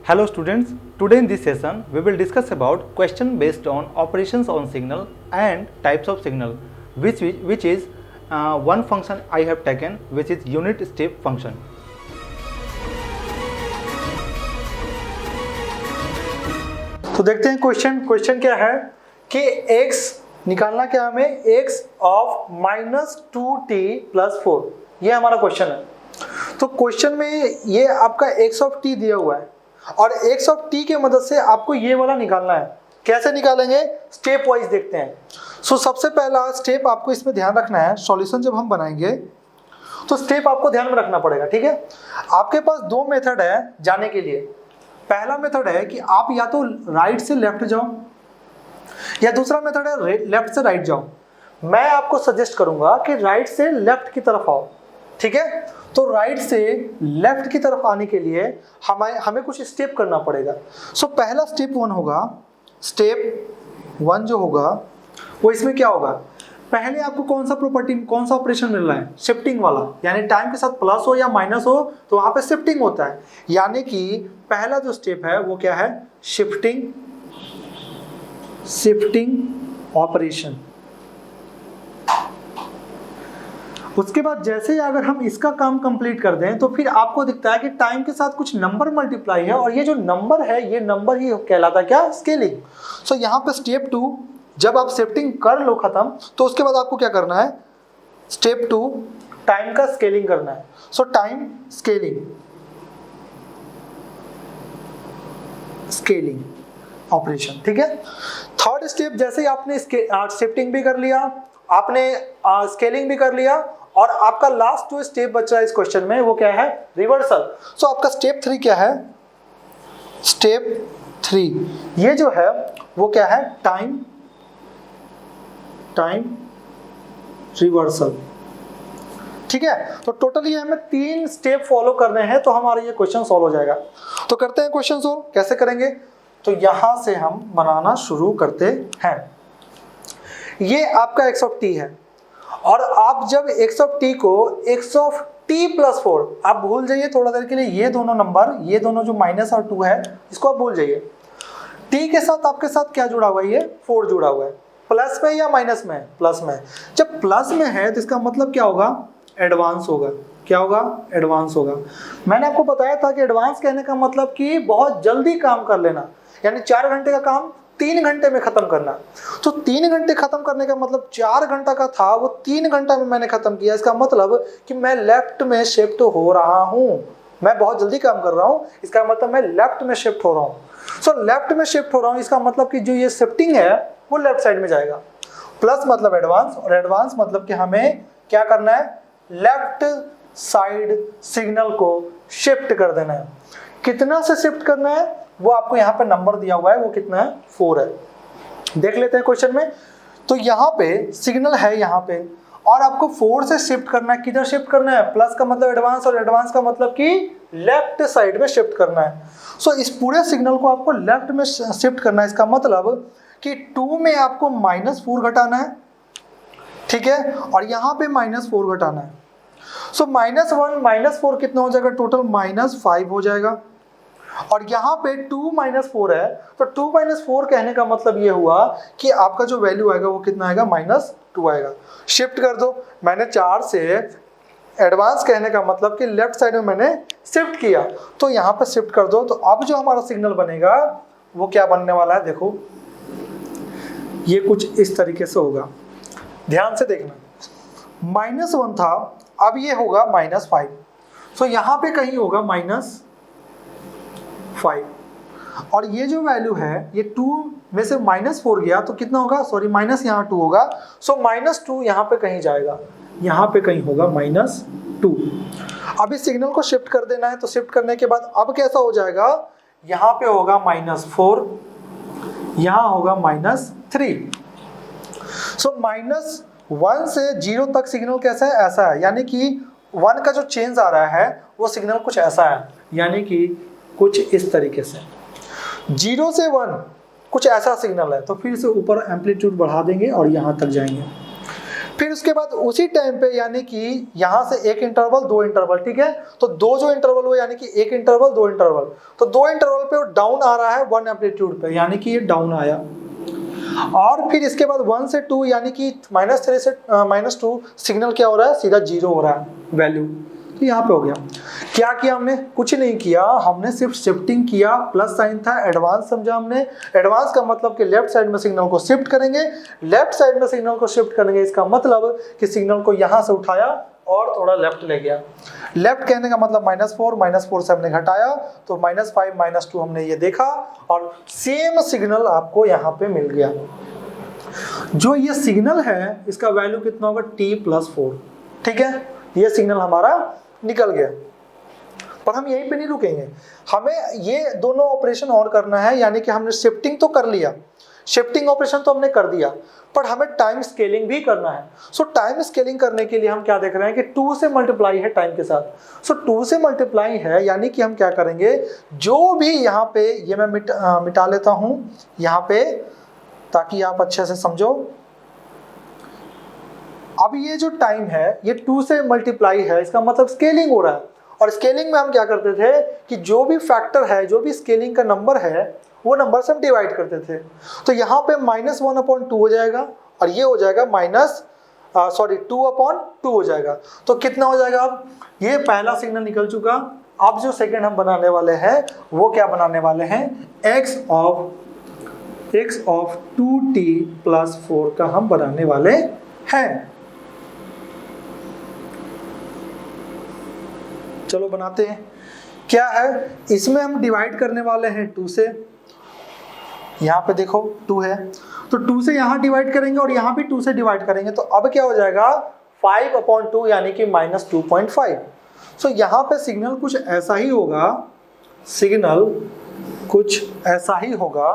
Hello students, today in this session we will discuss about question based on operations on signal and types of signal which is one function I have taken which is unit step function. तो देखते हैं question क्या है कि x निकालना क्या हमें x of -2t+4 ये हमारा क्वेश्चन है। तो क्वेश्चन में ये आपका x ऑफ t दिया हुआ है और x ऑफ t के मदद से आपको ये वाला निकालना है। कैसे निकालेंगे स्टेप वाइज देखते हैं। सो सबसे पहला स्टेप आपको इसमें ध्यान रखना है, सॉल्यूशन जब हम बनाएंगे तो स्टेप आपको ध्यान में रखना पड़ेगा, ठीक है। आपके पास दो मेथड है जाने के लिए। पहला मेथड है कि आप या तो राइट से लेफ्ट जाओ या दूसरा मेथड है लेफ्ट से राइट जाओ। मैं आपको सजेस्ट करूंगा कि राइट से लेफ्ट की तरफ आओ, ठीक है। तो राइट से लेफ्ट की तरफ आने के लिए हमें कुछ स्टेप करना पड़ेगा। सो पहला स्टेप वन होगा, स्टेप वन जो होगा वो इसमें क्या होगा, पहले आपको कौन सा प्रॉपर्टी कौन सा ऑपरेशन मिल रहा है, शिफ्टिंग वाला, यानी टाइम के साथ प्लस हो या माइनस हो तो वहां पे शिफ्टिंग होता है। यानी कि पहला जो स्टेप है वो क्या है, शिफ्टिंग ऑपरेशन। उसके बाद जैसे ही अगर हम इसका काम कंप्लीट कर दें तो फिर आपको दिखता है कि टाइम के साथ कुछ नंबर मल्टीप्लाई है और ये जो नंबर है ये नंबर ही कहलाता है क्या, स्केलिंग। सो यहाँ पे स्टेप टू, जब आप शिफ्टिंग कर लो खत्म तो उसके बाद आपको क्या करना है, स्टेप टू टाइम का स्केलिंग करना है। सो टाइम स्केलिंग ऑपरेशन, ठीक है। थर्ड स्टेप, जैसे ही आपने शिफ्टिंग भी कर लिया, आपने स्केलिंग भी कर लिया और आपका लास्ट जो स्टेप बच रहा है इस क्वेश्चन में वो क्या है, रिवर्सल। सो आपका स्टेप थ्री क्या है, स्टेप थ्री ये जो है वो क्या है, टाइम रिवर्सल, ठीक है। तो टोटली हमें 3 स्टेप फॉलो करने हैं तो हमारा ये क्वेश्चन सॉल्व हो जाएगा। तो करते हैं क्वेश्चन सॉल्व, कैसे करेंगे, तो यहां से हम बनाना शुरू करते हैं। ये आपका x ऑफ t है और आप जब x ऑफ t को x ऑफ t+4, आप भूल जाइए थोड़ा देर के लिए ये दोनों नंबर, ये दोनों जो माइनस और 2 है इसको आप भूल जाइए। t के साथ आपके साथ क्या जुड़ा हुआ है, ये 4 जुड़ा हुआ है। प्लस में या माइनस में, प्लस में। जब प्लस में है तो इसका मतलब क्या होगा, एडवांस होगा। क्या होगा, एडवांस होगा। मैंने आपको बताया था कि एडवांस कहने का मतलब कि बहुत जल्दी काम कर लेना, यानी 4 घंटे का काम 3 घंटे में खत्म करना। तो 3 घंटे खत्म करने का मतलब 4 घंटा का था वो 3 घंटा में मैंने खत्म किया। इसका मतलब कि मैं लेफ्ट में शिफ्ट हो रहा हूँ, मैं बहुत जल्दी काम कर रहा हूँ, इसका मतलब मैं लेफ्ट में शिफ्ट हो रहा हूँ। सो लेफ्ट में शिफ्ट हो रहा हूँ, इसका मतलब कि जो ये शिफ्टिंग है वो लेफ्ट साइड में जाएगा। प्लस मतलब एडवांस, और एडवांस मतलब कि हमें क्या करना है, लेफ्ट साइड सिग्नल को शिफ्ट कर देना है। कितना से शिफ्ट करना है वो आपको यहाँ पे नंबर दिया हुआ है, वो कितना है, 4 है। देख लेते हैं क्वेश्चन में। तो यहाँ पे सिग्नल है यहाँ पे और आपको 4 से शिफ्ट करना है। किधर शिफ्ट करना है, प्लस का मतलब एडवांस और एडवांस का मतलब कि लेफ्ट साइड में शिफ्ट करना है। सो इस पूरे सिग्नल को आपको लेफ्ट में शिफ्ट करना है। इसका मतलब कि 2 में आपको -4 घटाना है, ठीक है, और यहाँ पे -4 घटाना है। सो -1 -4 कितना हो जाएगा, टोटल -5 हो जाएगा। और यहाँ पे 2 - 4 है तो 2 - 4 कहने का मतलब ये हुआ कि आपका जो वैल्यू आएगा वो कितना आएगा, -2 आएगा। शिफ्ट कर दो, मैंने 4 से एडवांस कहने का मतलब कि लेफ्ट साइड में मैंने शिफ्ट किया, तो यहाँ पे शिफ्ट कर दो। तो अब जो हमारा सिग्नल बनेगा वो क्या बनने वाला है, देखो ये कुछ इस तरीके से होगा। ध्यान से देखना, -1 था, अब ये होगा -5। सो यहाँ पे कहीं होगा -5 और ये जो वैल्यू है ये 2 में से -4 गया तो कितना होगा, सॉरी माइनस यहाँ 2 होगा। सो -2 यहाँ पे कहीं जाएगा, यहाँ पे कहीं होगा -2। अब इस सिग्नल को शिफ्ट कर देना है, तो शिफ्ट करने के बाद अब कैसा हो जाएगा, यहाँ पे होगा -4, यहाँ होगा -3। सो -1 से 0 तक सिग्नल कैसा है, ऐसा है, यानी कि 1 का जो चेंज आ रहा है वो सिग्नल कुछ ऐसा है, यानी कि कुछ इस तरीके से। 0 से 1 कुछ ऐसा सिग्नल है, तो फिर से ऊपर एम्पलीट्यूड बढ़ा देंगे और यहाँ तक जाएंगे। फिर उसके बाद उसी टाइम पे यानी कि यहाँ से एक इंटरवल, दो इंटरवल, ठीक है, तो दो जो इंटरवल हुए यानी कि एक इंटरवल, दो इंटरवल, तो दो इंटरवल पे डाउन आ रहा है 1 एम्पलीट्यूड पे, यानी कि ये डाउन आया। और फिर इसके बाद 1 से 2 यानी कि -3 से -2 सिग्नल क्या हो रहा है, सीधा 0 हो रहा है वैल्यू। तो यहाँ पे हो गया। क्या किया हमने, कुछ नहीं किया, हमने सिर्फ शिफ्टिंग किया, प्लस साइन था, एडवांस समझा हमने। एडवांस का मतलब कि लेफ्ट साइड में सिग्नल को शिफ्ट करेंगे, लेफ्ट साइड में सिग्नल को शिफ्ट करेंगे, इसका मतलब कि सिग्नल को यहाँ से उठाया और थोड़ा लेफ्ट ले गया। लेफ्ट कहने का मतलब -4 से हमने घटाया तो -5 -2 हमने ये देखा और सेम सिग्नल आपको यहाँ पे मिल गया। जो ये सिग्नल है इसका वैल्यू कितना होगा, t+4, ठीक है, ये सिग्नल हमारा निकल गया। पर हम यहीं पे नहीं रुकेंगे, हमें ये दोनों ऑपरेशन और करना है, यानी कि हमने शिफ्टिंग तो कर लिया, शिफ्टिंग ऑपरेशन तो हमने कर दिया, पर हमें टाइम स्केलिंग भी करना है। सो टाइम स्केलिंग करने के लिए हम क्या देख रहे हैं कि 2 से मल्टीप्लाई है टाइम के साथ। सो 2 से मल्टीप्लाई है, यानी कि हम क्या करेंगे, जो भी यहाँ पे ये मैं मिटा लेता हूँ यहाँ पे ताकि आप अच्छे से समझो। अब ये जो टाइम है ये 2 से मल्टीप्लाई है, इसका मतलब स्केलिंग हो रहा है। और स्केलिंग में हम क्या करते थे कि जो भी फैक्टर है, जो भी स्केलिंग का नंबर है, वो नंबर से हम डिवाइड करते थे। तो यहाँ पे -1/2 हो जाएगा और ये हो जाएगा 2/2 हो जाएगा। तो कितना हो जाएगा, अब ये पहला सिग्नल निकल चुका। अब जो सेकंड हम बनाने वाले हैं वो क्या बनाने वाले हैं, x of 2t+4 का हम बनाने वाले हैं। चलो बनाते हैं। क्या है, इसमें हम डिवाइड करने वाले हैं 2 से, यहाँ पे देखो 2 है तो 2 से यहाँ डिवाइड करेंगे और यहाँ भी 2 से डिवाइड करेंगे, तो अब क्या हो जाएगा 5/2 यानी कि -2.5। सो यहाँ पे सिग्नल कुछ ऐसा ही होगा, सिग्नल कुछ ऐसा ही होगा,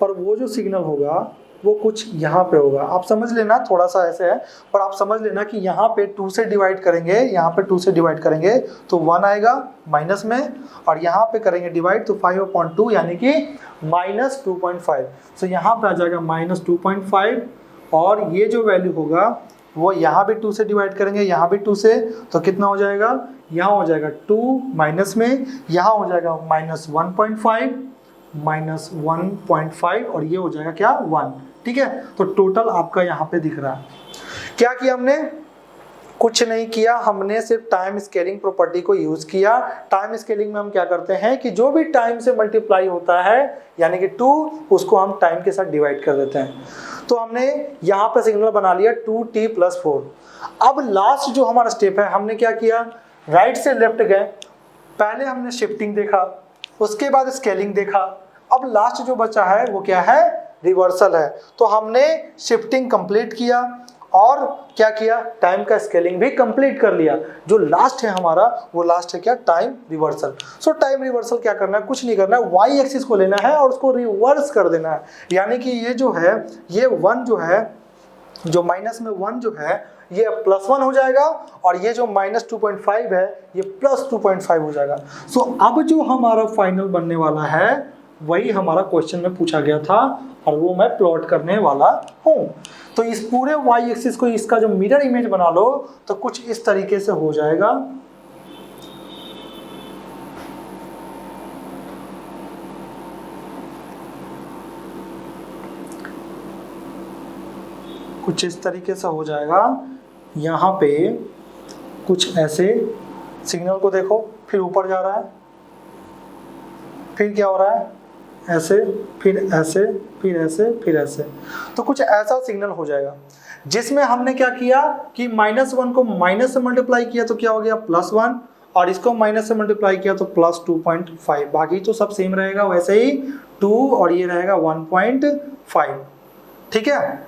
पर वो जो सिग्नल होगा वो कुछ यहाँ पे होगा। आप समझ लेना, थोड़ा सा ऐसे है, पर आप समझ लेना कि यहाँ पे 2 से डिवाइड करेंगे, यहाँ पे 2 से डिवाइड करेंगे तो 1 आएगा माइनस में, और यहाँ पे करेंगे डिवाइड तो 5/2 यानी कि -2.5। सो यहाँ पे आ जाएगा -2.5, और ये जो वैल्यू होगा वो यहाँ भी 2 से डिवाइड करेंगे, यहाँ भी 2 से, तो कितना हो जाएगा, यहाँ हो जाएगा 2 माइनस में, यहाँ हो जाएगा -1.5 और ये हो जाएगा क्या, 1, ठीक है। तो टोटल आपका यहाँ पे दिख रहा है। क्या किया हमने, कुछ नहीं किया, हमने सिर्फ टाइम स्केलिंग प्रॉपर्टी को यूज किया। टाइम स्केलिंग में हम क्या करते हैं कि जो भी टाइम से मल्टीप्लाई होता है यानी कि 2, उसको हम टाइम के साथ डिवाइड कर देते हैं। तो हमने यहाँ पे सिग्नल बना लिया 2t+4। अब लास्ट जो हमारा स्टेप है, हमने क्या किया, राइट से लेफ्ट गए, पहले हमने शिफ्टिंग देखा, उसके बाद स्केलिंग देखा, अब लास्ट जो बचा है वो क्या है, रिवर्सल है। तो हमने शिफ्टिंग कंप्लीट किया और क्या किया, टाइम का स्केलिंग भी कंप्लीट कर लिया। जो लास्ट है हमारा वो लास्ट है क्या, टाइम रिवर्सल। सो टाइम रिवर्सल क्या करना है, कुछ नहीं करना है, वाई एक्सिस को लेना है और उसको रिवर्स कर देना है। यानी कि ये जो है, ये 1 जो है, जो माइनस में 1 जो है ये +1 हो जाएगा, और ये जो -2.5 है ये +2.5 हो जाएगा। सो अब जो हमारा फाइनल बनने वाला है वही हमारा क्वेश्चन में पूछा गया था और वो मैं प्लॉट करने वाला हूँ। तो इस पूरे वाई एक्सिस को, इसका जो मिरर इमेज बना लो तो कुछ इस तरीके से हो जाएगा। कुछ इस तरीके से हो जाएगा। यहाँ पे कुछ ऐसे सिग्नल को देखो, फिर ऊपर जा रहा है, फिर क्या हो रहा है, ऐसे, फिर ऐसे, फिर ऐसे, फिर ऐसे। तो कुछ ऐसा सिग्नल हो जाएगा जिसमें हमने क्या किया कि -1 को माइनस से मल्टीप्लाई किया तो क्या हो गया, +1, और इसको माइनस से मल्टीप्लाई किया तो +2.5। बाकी तो सब सेम रहेगा वैसे ही, 2 और ये रहेगा 1.5, ठीक है।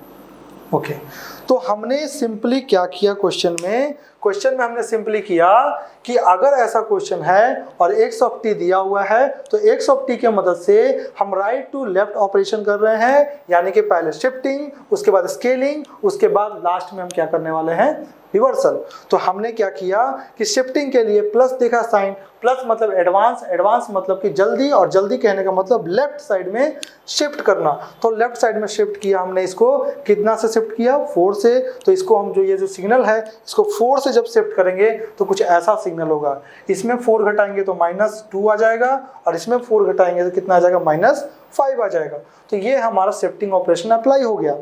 ओके, तो हमने सिंपली क्या किया, क्वेश्चन में क्वेश्चन में हमने सिंपली किया कि अगर ऐसा क्वेश्चन है और x ऑफ t दिया हुआ है तो x ऑफ t के मदद से हम राइट टू लेफ्ट ऑपरेशन कर रहे हैं, यानी कि पहले शिफ्टिंग, उसके बाद स्केलिंग, उसके बाद लास्ट में हम क्या करने वाले हैं, रिवर्सल। तो हमने क्या किया कि शिफ्टिंग के लिए प्लस देखा साइन, प्लस मतलब एडवांस, एडवांस मतलब कि जल्दी, और जल्दी कहने का मतलब लेफ्ट साइड में शिफ्ट करना। तो लेफ्ट साइड में शिफ्ट किया हमने, इसको कितना से शिफ्ट किया, 4 से। तो इसको हम जो ये जो सिग्नल है इसको 4 से जब शिफ्ट करेंगे तो कुछ ऐसा सिग्नल होगा। इसमें 4 घटाएंगे तो -2 आ जाएगा, और इसमें 4 घटाएंगे तो कितना आ जाएगा, -5 आ जाएगा। तो ये हमारा शिफ्टिंग ऑपरेशन अप्लाई हो गया।